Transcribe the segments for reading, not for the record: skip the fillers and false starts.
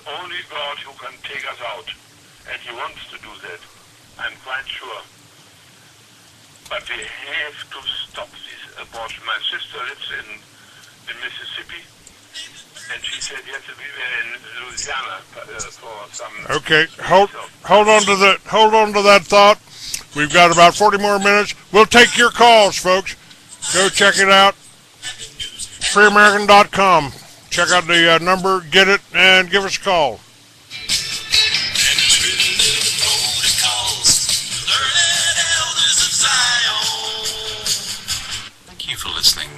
only God who can take us out. And he wants to do that. I'm quite sure. But we have to stop this abortion. My sister lives in Mississippi, and she said yesterday we were in Louisiana for some. Okay, hold on to that thought. We've got about 40 more minutes. We'll take your calls, folks. Go check it out. FreeAmerican.com. Check out the number, get it, and give us a call. Thank you for listening.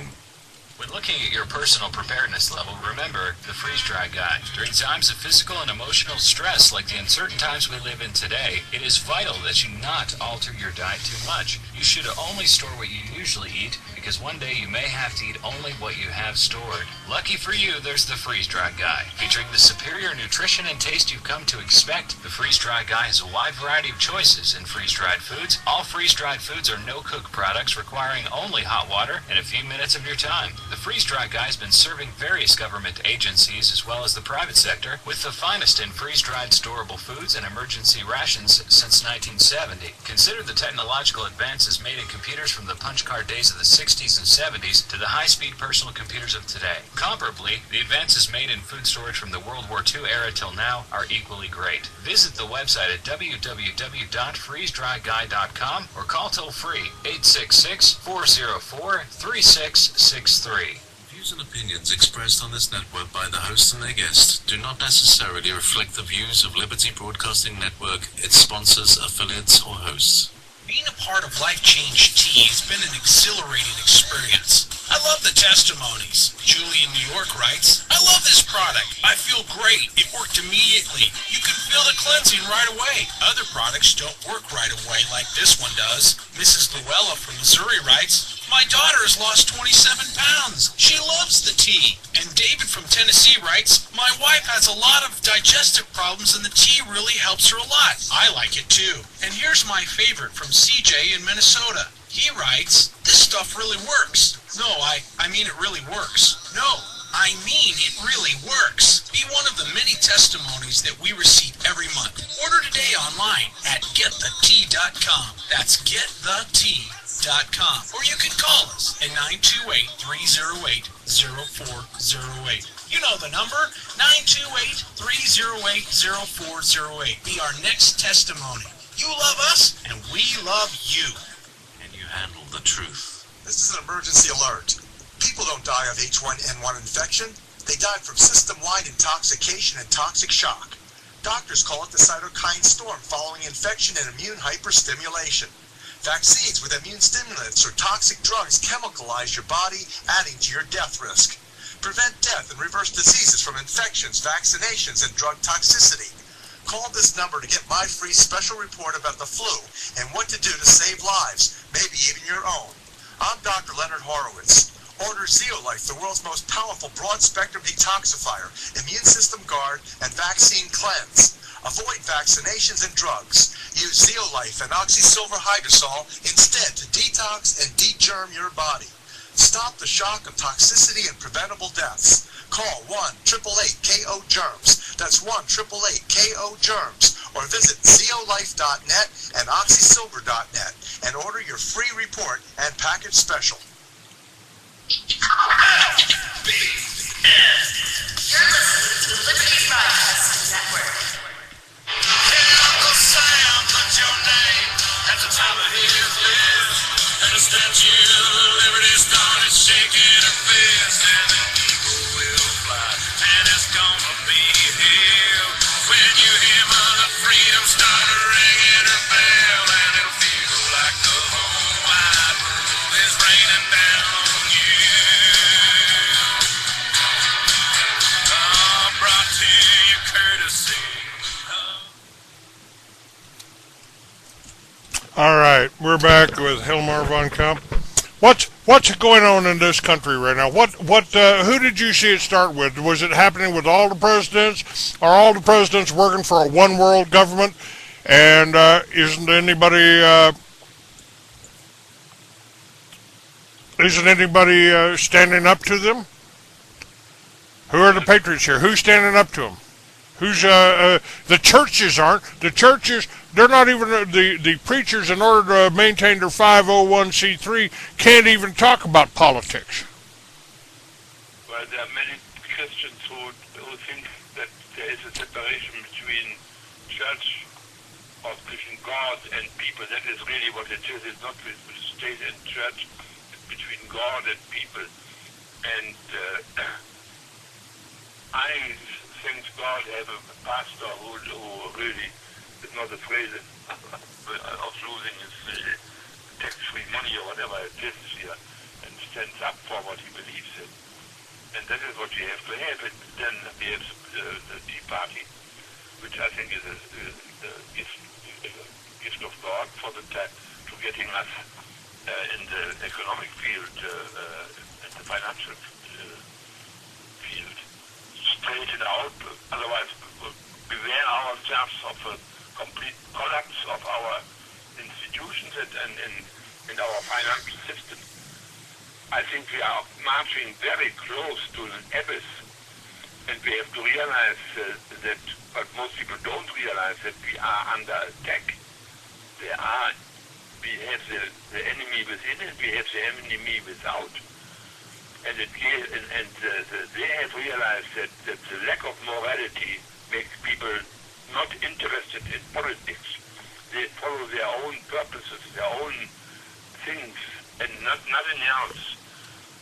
When looking at your personal preparedness level, remember the freeze-dry guide. During times of physical and emotional stress like the uncertain times we live in today, it is vital that you not alter your diet too much. You should only store what you usually eat, because one day you may have to eat only what you have stored. Lucky for you, there's the freeze-dry guide. Featuring the superior nutrition and taste you've come to expect, the freeze-dry guide has a wide variety of choices in freeze-dried foods. All freeze-dried foods are no-cook products requiring only hot water and a few minutes of your time. The freeze-dry guide has been serving various government agencies as well as the private sector with the finest in freeze-dried storable foods and emergency rations since 1970. Consider the technological advances made in computers from the punch card days of the 60s and 70s to the high-speed personal computers of today. Comparably, the advances made in food storage from the World War II era till now are equally great. Visit the website at www.freezedryguide.com or call toll-free 866-404-3663. Views and opinions expressed on this network by the hosts and their guests do not necessarily reflect the views of Liberty Broadcasting Network, its sponsors, affiliates, or hosts. Being a part of Life Change Tea has been an exhilarating experience. I love the testimonies. Julie in New York writes, I love this product. I feel great. It worked immediately. You can feel the cleansing right away. Other products don't work right away like this one does. Mrs. Luella from Missouri writes, my daughter has lost 27 pounds. She loves the tea. And David from Tennessee writes, my wife has a lot of digestive problems and the tea really helps her a lot. I like it too. And here's my favorite from CJ in Minnesota. He writes, this stuff really works. No, I mean it really works. No, I mean it really works. Be one of the many testimonies that we receive every month. Order today online at getthetea.com. That's getthetea.com. Or you can call us at 928-308-0408. You know the number, 928-308-0408. Be our next testimony. You love us, and we love you. And you handle the truth. This is an emergency alert. People don't die of H1N1 infection. They die from system-wide intoxication and toxic shock. Doctors call it the cytokine storm following infection and immune hyperstimulation. Vaccines with immune stimulants or toxic drugs chemicalize your body, adding to your death risk. Prevent death and reverse diseases from infections, vaccinations, and drug toxicity. Call this number to get my free special report about the flu and what to do to save lives, maybe even your own. I'm Dr. Leonard Horowitz. Order Zeolife, the world's most powerful broad-spectrum detoxifier, immune system guard, and vaccine cleanse. Avoid vaccinations and drugs. Use Zeolife and oxysilver hydrosol instead to detox and de-germ your body. Stop the shock of toxicity and preventable deaths. Call 1-888-KO-GERMS. That's 1-888-KO-GERMS. Or visit zeolife.net and oxysilver.net and order your free report and package special. LBS. You're listening to the Liberty Broadcasting Network. Uncle Sam, put your name at the top of his list. And the Statue of Liberty started shaking her fist. And the eagle will fly, and it's gonna be here. When you hear Mother Freedom start ringing her bell, and it'll feel like the whole wide world is raining down on you. Brought to you courtesy. All right, we're back with Hilmar VonCampe. What's going on in this country right now? Who did you see it start with? Was it happening with all the presidents? Are all the presidents working for a one world government? And isn't anybody standing up to them? Who are the patriots here? Who's standing up to them? The churches aren't. The churches, they're not even, the preachers, in order to maintain their 501c3, can't even talk about politics. Well, there are many Christians who think that there is a separation between church, or between God and people. That is really what it is. It's not between state and church. It's between God and people. And I thank God have a pastor who really is not afraid of losing his tax-free money or whatever it is here, and stands up for what he believes in. And that is what we have to have. And then we have the Tea Party, which I think is a gift of God for the time to getting us in the economic field, in the financial field, straighten out. Otherwise, beware ourselves of a complete collapse of our institutions and our financial system. I think we are marching very close to an abyss, and we have to realize that, but most people don't realize that we are under attack. We have the enemy within and we have the enemy without. And they have realized that the lack of morality makes people not interested in politics. They follow their own purposes, their own things, and nothing else.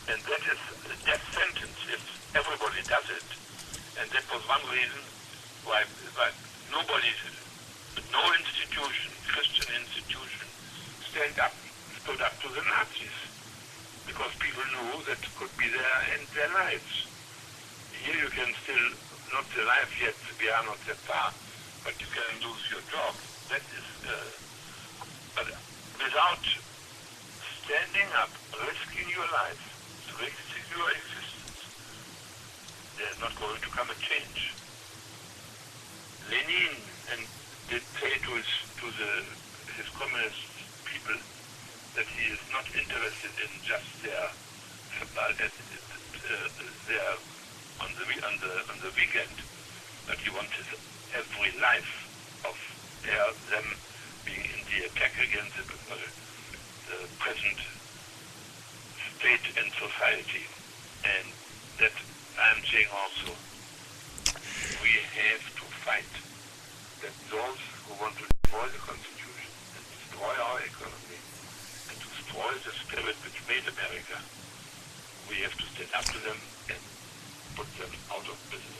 And that is a death sentence if everybody does it. And that was one reason why no institution, Christian institution, stood up to the Nazis. Because people knew that could be there in their lives. Here you can still not alive yet, we are not that far, but you can lose your job. That is, but without standing up, risking your life, risking your existence, there's not going to come a change. Lenin did say to his communist people that he is not interested in just their on the weekend, but he wants every life of them being in the attack against the present state and society. And that I'm saying also, we have to fight that those who want to destroy the Constitution and destroy our economy and to destroy the spirit which made America, we have to stand up to them and put them out of business.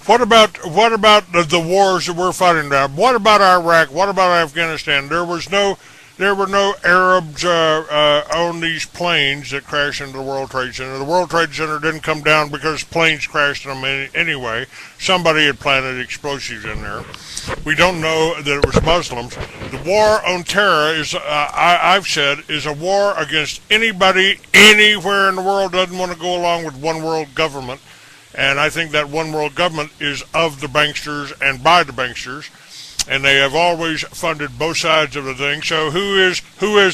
What about the wars that we're fighting now? What about Iraq? What about Afghanistan? There were no Arabs on these planes that crashed into the World Trade Center. The World Trade Center didn't come down because planes crashed in them anyway. Somebody had planted explosives in there. We don't know that it was Muslims. The war on terror is, I've said, is a war against anybody anywhere in the world that doesn't want to go along with one world government. And I think that one world government is of the banksters and by the banksters. And they have always funded both sides of the thing. So who is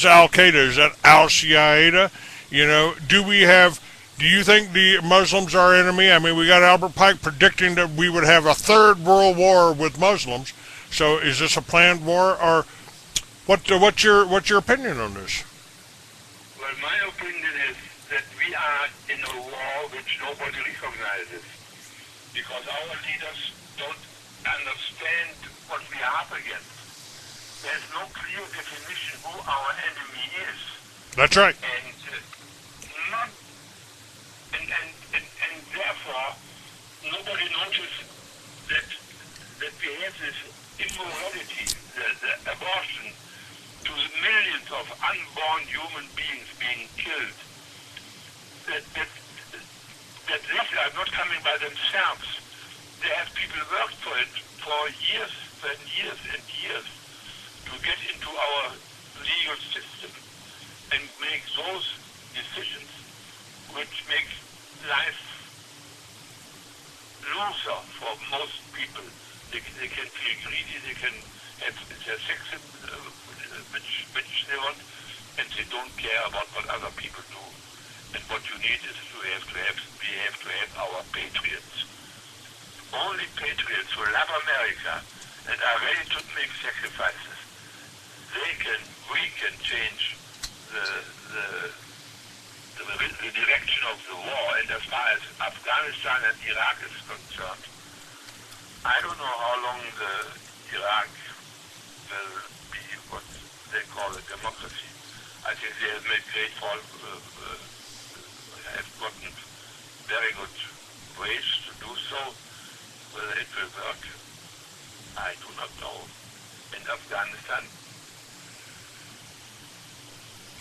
Al-Qaeda? Is that Al-Qaeda? You know, do you think the Muslims are our enemy? I mean, we got Albert Pike predicting that we would have a third world war with Muslims. So is this a planned war, or what's your opinion on this? Well, my opinion is that we are in a war which nobody recognizes because our leaders don't understand what we are up against. There's no clear definition who our enemy is. That's right. And therefore, nobody notices that we have this immorality, the abortion, to the millions of unborn human beings being killed. That these are not coming by themselves. They have people worked for it for years and years and years to get into our legal system and make those decisions which make life looser for most people. They can feel greedy, they can have their sex which they want, and they don't care about what other people do. And what you need is we have to have our patriots only patriots who love America and are ready to make sacrifices, we can change the direction of the war. And as far as Afghanistan and Iraq is concerned, I don't know how long Iraq will be what they call a democracy. I think they have made great have gotten very good ways to do so. Whether it will work, I do not know. In Afghanistan,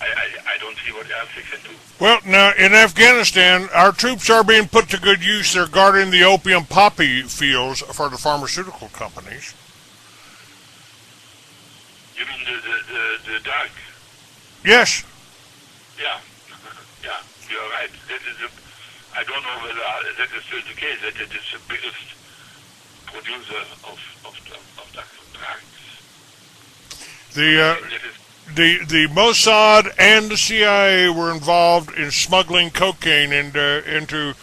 I don't see what else they can do. Well, now, in Afghanistan, our troops are being put to good use. They're guarding the opium poppy fields for the pharmaceutical companies. You mean the drug? Yes. Yeah. Yeah, you're right. I don't know whether that is still the case, that it is the biggest producer of drugs. The Mossad and the CIA were involved in smuggling cocaine into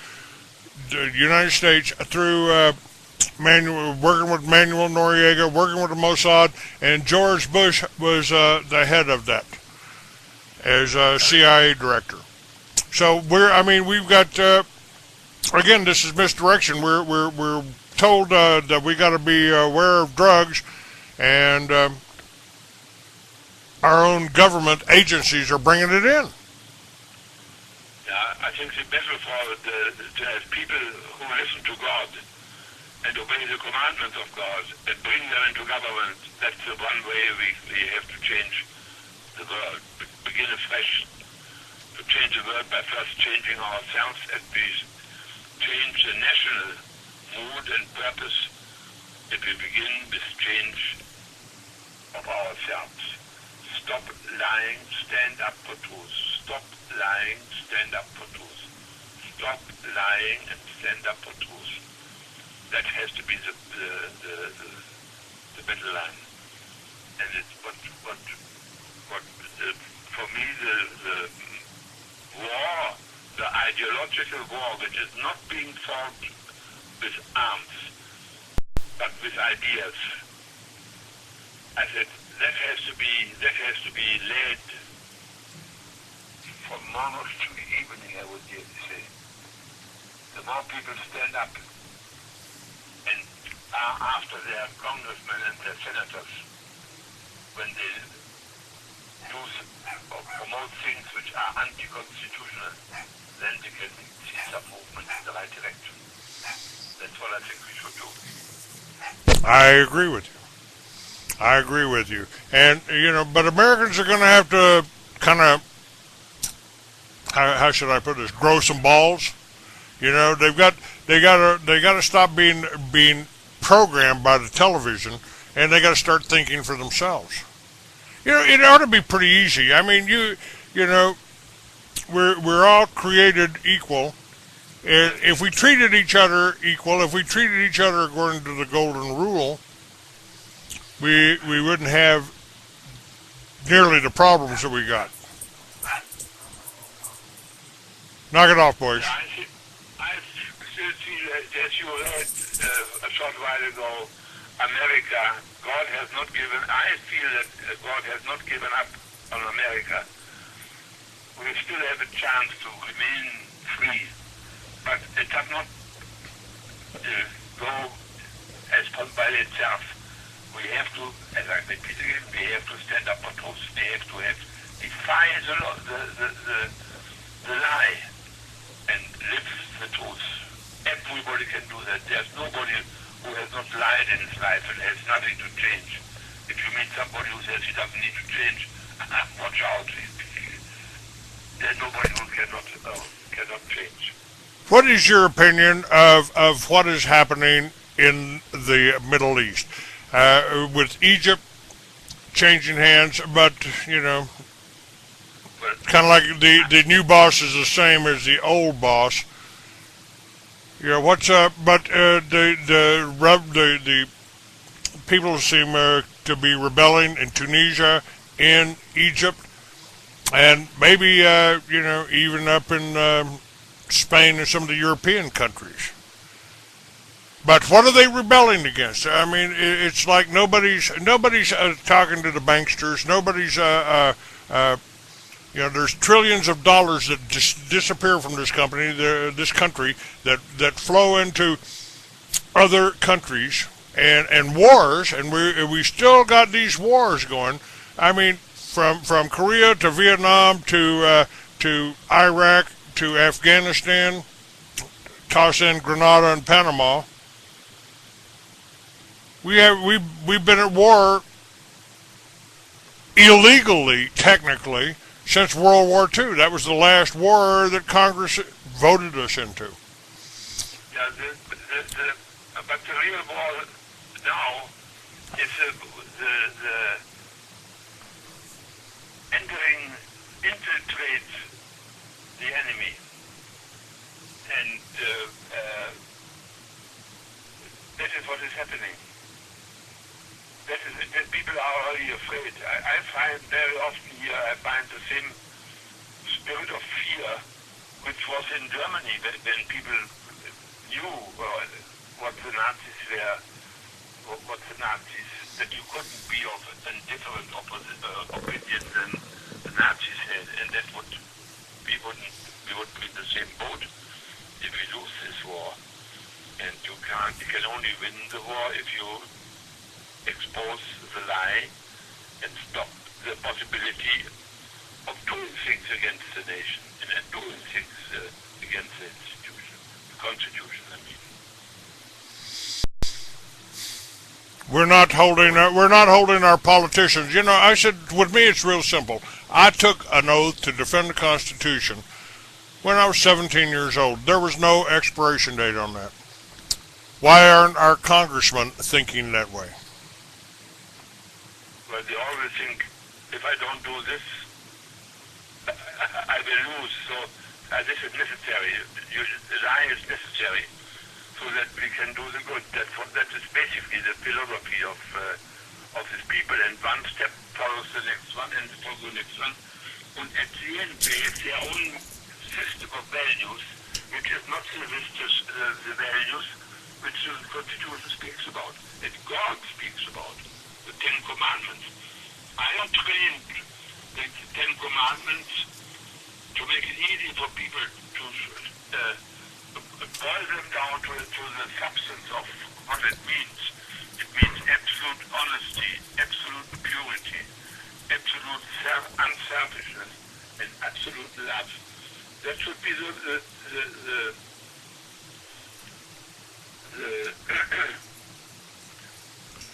the United States through working with Manuel Noriega, working with the Mossad, and George Bush was the head of that as CIA director. So we've got again, this is misdirection. We're told that we got to be aware of drugs, and our own government agencies are bringing it in. Yeah, I think the battle for to have people who listen to God and obey the commandments of God and bring them into government, that's the one way we have to change the world, begin afresh. To change the world by first changing ourselves, and we change the national mood and purpose if we begin with change of ourselves. Stop lying, stand up for truth. Stop lying, stand up for truth. Stop lying and stand up for truth. That has to be the battle line. And it's what for me the war, the ideological war, which is not being fought with arms, but with ideas. I said that has to be led from morning to evening, I would dare to say. The more people stand up and are after their congressmen and their senators when they do or promote things which are anti-constitutional, then they can see some movement in the right direction. That's what I think we should do. I agree with you. And, but Americans are going to have to kind of, how should I put this, grow some balls. They got to stop being programmed by the television, and they got to start thinking for themselves. It ought to be pretty easy. I mean, we're all created equal. If we treated each other equal, if we treated each other according to the golden rule, we wouldn't have nearly the problems that we got. Knock it off, boys. I still feel, as you heard a short while ago, America, God has not given, I feel that God has not given up on America. We still have a chance to remain free, but it does not go as by itself. We have to, as I repeat again, we have to stand up for truth. We have to defy the lie and live the truth. Everybody can do that. There's nobody who has not lied in his life and has nothing to change. If you meet somebody who says he doesn't need to change, watch out. There's nobody who cannot change. What is your opinion of what is happening in the Middle East? With Egypt changing hands, but, kind of like the new boss is the same as the old boss. What's up? But the people seem to be rebelling in Tunisia, in Egypt, and maybe even up in Spain and some of the European countries. But what are they rebelling against? I mean, it's like nobody's talking to the banksters. Nobody's there's trillions of dollars that just disappear from this country that flow into other countries and wars, and we still got these wars going. I mean, from Korea to Vietnam to Iraq to Afghanistan, toss in Grenada and Panama. We've been at war illegally, technically, since World War II. That was the last war that Congress voted us into. Yeah, but the real war now is the infiltrate the enemy, and that is what is happening. That people are already afraid. I find very often here, I find the same spirit of fear which was in Germany when people knew what the Nazis were, that you couldn't be of a different opinion than the Nazis had, and that we would be in the same boat if we lose this war. And you can only win the war if you expose the lie and stop the possibility of doing things against the nation and doing things against the institution, the Constitution, I mean. We're not holding our politicians. You know, I said, with me it's real simple. I took an oath to defend the Constitution when I was 17 years old. There was no expiration date on that. Why aren't our congressmen thinking that way? Well, they always think, if I don't do this, I will lose. So this is necessary. The lie is necessary so that we can do the good. That is basically the philosophy of these people. And one step follows the next one, and follows the next one. And at the end, they have their own system of values, which is not the values which the Constitution speaks about, that God speaks about. The Ten Commandments. I am trained the Ten Commandments to make it easy for people to boil them down to the substance of what it means. It means absolute honesty, absolute purity, absolute unselfishness, and absolute love. That should be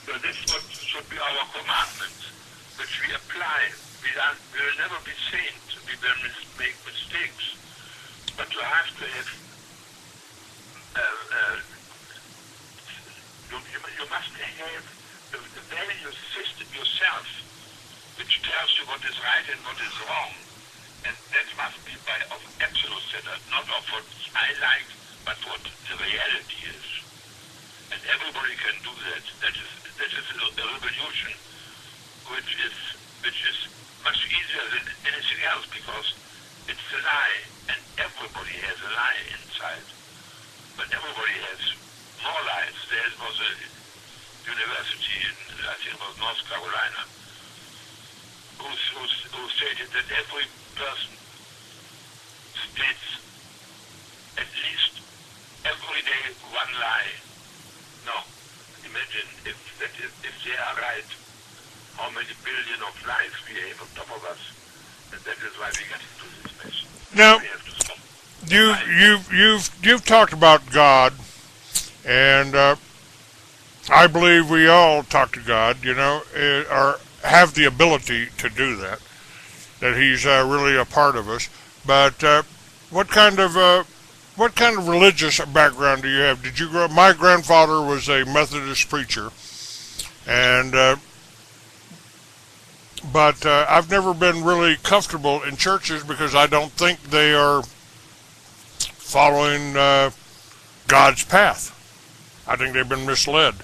so this should be our commandment, which we apply. We will never be saints. We will make mistakes. But you have to have, you must have the value system yourself, which tells you what is right and what is wrong. And that must be of absolute standard, not of what I like, but what the reality is. And everybody can do that. That is a revolution which is much easier than anything else, because it's a lie, and everybody has a lie inside. But everybody has more lies. There was a university in, I think it was North Carolina, who stated that every person states at least every day one lie. No, imagine if they are right, how many billion of lives we have on top of us, and that is why we get into this mess. Now, we have to stop. You've talked about God, and I believe we all talk to God, you know, or have the ability to do that. That He's really a part of us. But what kind of religious background do you have? Did you grow up? My grandfather was a Methodist preacher, and but I've never been really comfortable in churches because I don't think they are following God's path. I think they've been misled.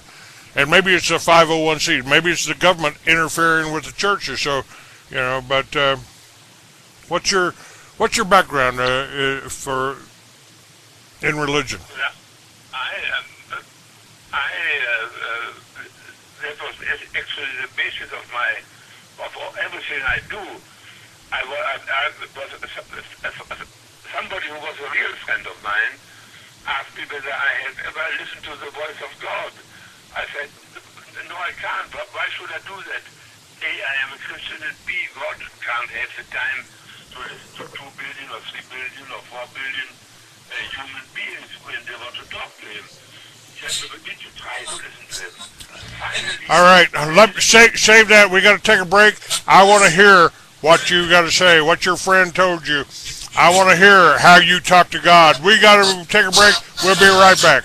And maybe it's a 501c. Maybe it's the government interfering with the churches. So, you know, but what's your background in religion? Yeah, I am That was actually the basis of everything I do. I was somebody who was a real friend of mine asked me whether I had ever listened to the voice of God. I said, no, I can't. Why should I do that? A, I am a Christian, and B, God can't have the time to listen to 2 billion or 3 billion or 4 billion human beings when they want to talk to him. Did you try to listen to him? Finally, All right, save that. We got to take a break. I want to hear what you got to say, what your friend told you. I want to hear how you talk to God. We got to take a break. We'll be right back.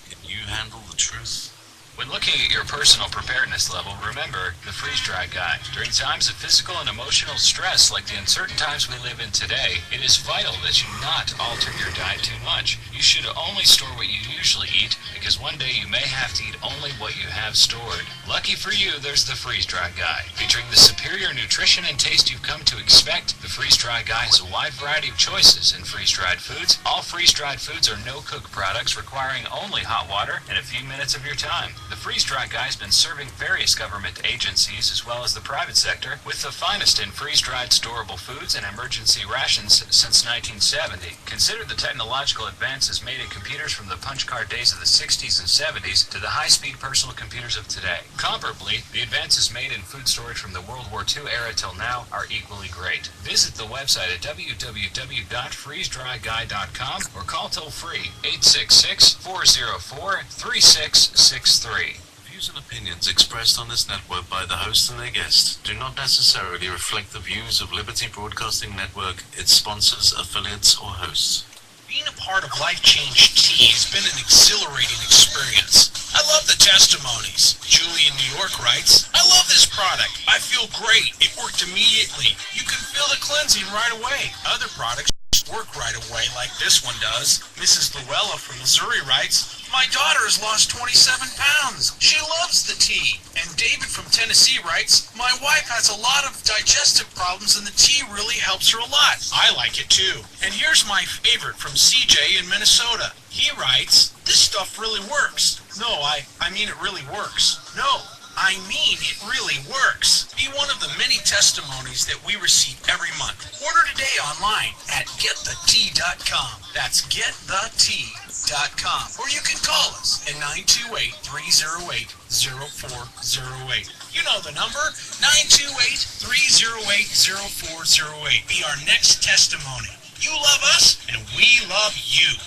Can you handle the truth? When looking at your personal preparedness level, remember the freeze-dry guide. During times of physical and emotional stress like the uncertain times we live in today, it is vital that you not alter your diet too much. You should only store what you usually eat, because one day you may have to eat only what you have stored. Lucky for you, there's the freeze-dry guide. Featuring the superior nutrition and taste you've come to expect, the freeze-dry guide has a wide variety of choices in freeze-dried foods. All freeze-dried foods are no-cook products requiring only hot water and a few minutes of your time. The freeze-dry guide has been serving various government agencies as well as the private sector with the finest in freeze-dried storable foods and emergency rations since 1970. Consider the technological advances made in computers from the punch card days of the 60s and 70s to the high-speed personal computers of today. Comparably, the advances made in food storage from the World War II era till now are equally great. Visit the website at www.freezedryguide.com or call toll-free 866-404-3663. Views and opinions expressed on this network by the host and their guests do not necessarily reflect the views of Liberty Broadcasting Network, its sponsors, affiliates, or hosts. Being a part of Life Change Tea has been an exhilarating experience. I love the testimonies. Julie in New York writes, I love this product. I feel great. It worked immediately. You can feel the cleansing right away. Other products work right away like this one does. Mrs. Luella from Missouri writes, my daughter has lost 27 pounds. She loves the tea. And David from Tennessee writes, my wife has a lot of digestive problems and the tea really helps her a lot. I like it too. And here's my favorite from CJ in Minnesota. He writes, this stuff really works. No, I mean it really works. No, I mean it really works. Be one of the many testimonies that we receive every month. Order today online at getthetea.com. That's getthetea.com. Or you can call us at 928-308-0408. You know the number, 928-308-0408. Be our next testimony. You love us, and we love you.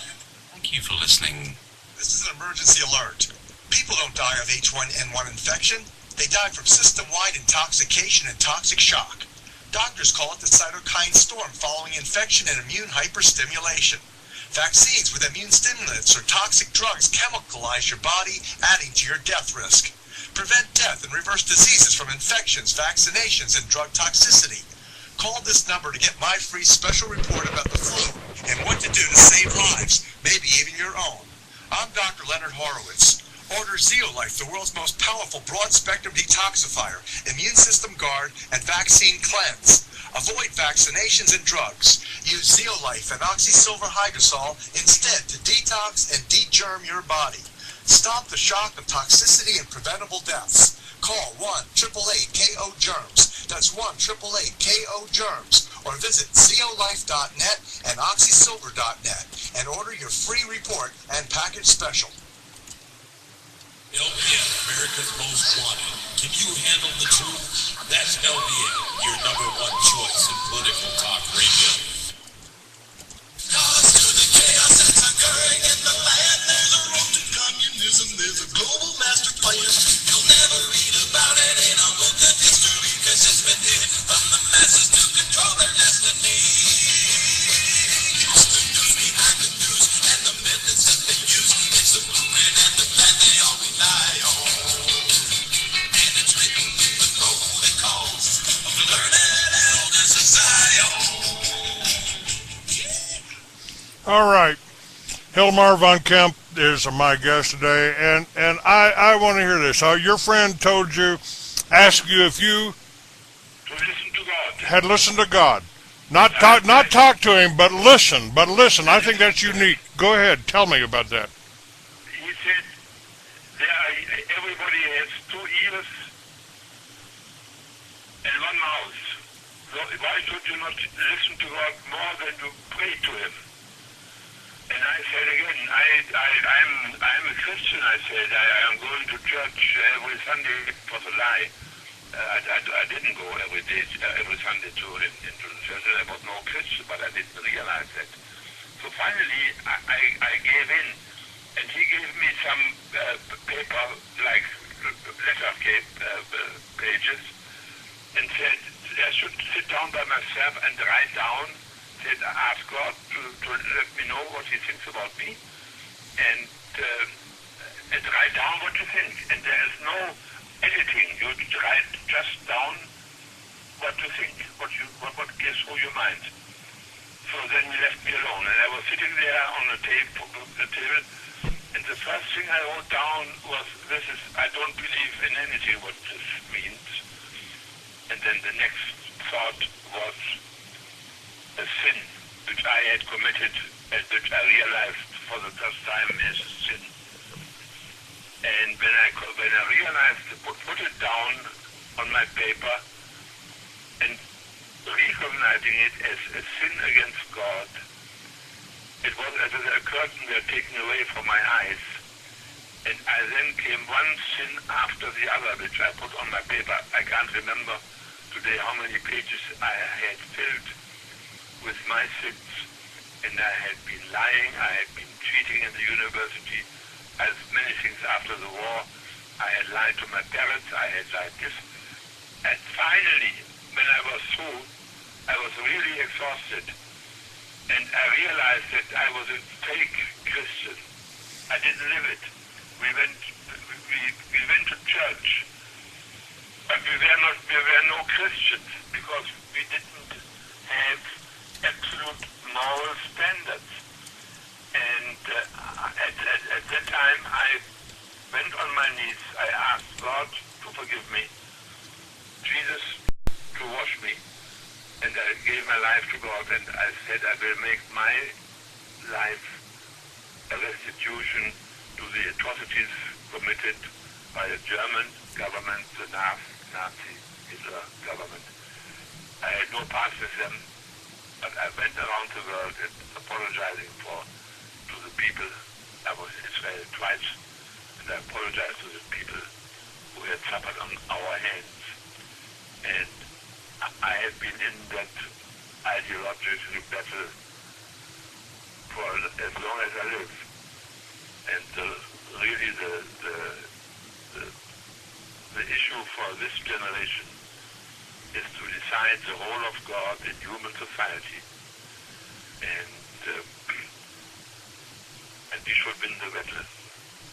Thank you for listening. This is an emergency alert. People don't die of H1N1 infection. They die from system-wide intoxication and toxic shock. Doctors call it the cytokine storm following infection and immune hyperstimulation. Vaccines with immune stimulants or toxic drugs chemicalize your body, adding to your death risk. Prevent death and reverse diseases from infections, vaccinations, and drug toxicity. Call this number to get my free special report about the flu and what to do to save lives, maybe even your own. I'm Dr. Leonard Horowitz. Order Zeolife, the world's most powerful broad-spectrum detoxifier, immune system guard, and vaccine cleanse. Avoid vaccinations and drugs. Use Zeolife and oxysilverhydrosol instead to detox and de-germ your body. Stop the shock of toxicity and preventable deaths. Call 1-888-KO-GERMS. That's 1-888-KO-GERMS. Or visit zeolife.net and oxysilver.net and order your free report and package special. LBN, America's Most Wanted. Can you handle the truth? That's LBN, your number one choice in political talk radio. Cause to the chaos that's occurring in the land, there's a road to communism, there's a global master plan. You'll never read about it in a book of history, cause it's been hidden from the masses to control their destiny. It's the news behind the news, and the methods that they use. It's the movement and the plan they all rely on. And it's written in the protocols of learning elders of Zion. All right. Hilmar VonCampe is my guest today, and I want to hear this. Your friend asked you if you to listen to God. had listened to God. Not talk to him, but listen. I think that's unique. Go ahead, tell me about that. He said, everybody has 2 ears and 1 mouth. So why should you not listen to God more than to pray to Him? And I said again, I'm a Christian. I said I am going to church every Sunday. It was a lie. I didn't go every day, every Sunday into the church. I was no Christian, but I didn't realize that. So finally, I gave in, and he gave me some paper, like letter pages, and said I should sit down by myself and write down, said ask God to let me know what He thinks about me, and write down what you think. And there is no editing. You write just down what you think, what goes through your mind. So then he left me alone, and I was sitting there on the table, and the first thing I wrote down was, I don't believe in anything what this means. And then the next thought was a sin which I had committed and which I realized for the first time as a sin. And when I realized to put it down on my paper and recognizing it as a sin against God, it was as if a curtain were taken away from my eyes. And I then came one sin after the other, which I put on my paper. I can't remember today how many pages I had filled with my sins. And I had been lying, I had been cheating in the university, as many things after the war. I had lied to my parents, I had lied this. And finally, when I was through, I was really exhausted. And I realized that I was a fake Christian. I didn't live it. We went to church, but we were no Christians because we didn't have absolute moral standards. And at that time, I went on my knees. I asked God to forgive me, Jesus to wash me, and I gave my life to God. And I said I will make my life a restitution to the atrocities committed by the German government, the Nazi Hitler government. I had no part with them, but I went around the world and apologizing to the people. I was in Israel twice, and I apologized to the people who had suffered on our hands. And I have been in that ideological battle for as long as I live. And really the issue for this generation is to decide the role of God in human society. And we should win the battle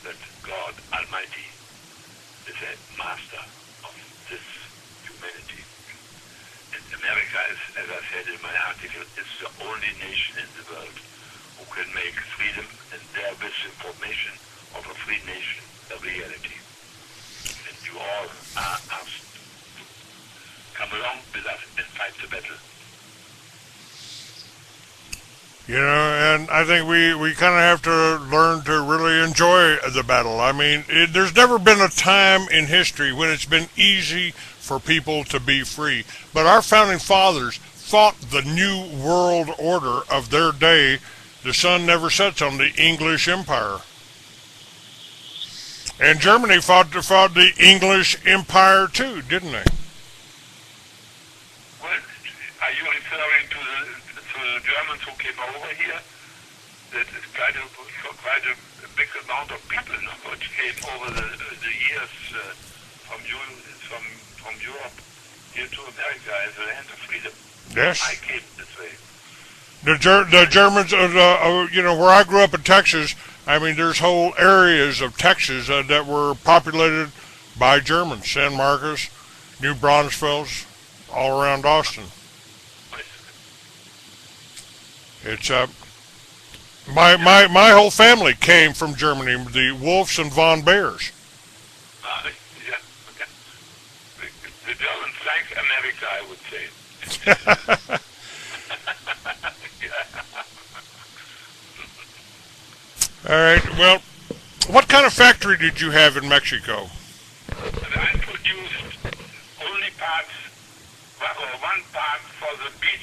that God Almighty is a master of this humanity. And America is, as I said in my article, is the only nation in the world who can make freedom and therewith information of a free nation a reality. And you all are asked to come along with us and fight the battle. You know, and I think we kind of have to learn to really enjoy the battle. I mean, there's never been a time in history when it's been easy for people to be free. But our founding fathers thought the new world order of their day, the sun never sets on the English Empire. And Germany fought the English Empire too, didn't they? Well, are you referring to the Germans who came over here? That is quite a big amount of people which came over the years from Europe here to America as a land of freedom. Yes. I came this way. The Germans, you know, where I grew up in Texas, I mean, there's whole areas of Texas that were populated by Germans. San Marcos, New Braunfels, all around Austin. It's my whole family came from Germany, the Wolfs and von Bears. Yeah. The Germans like America, I would say. All right. Well, what kind of factory did you have in Mexico? I produced only parts, or one part for the beef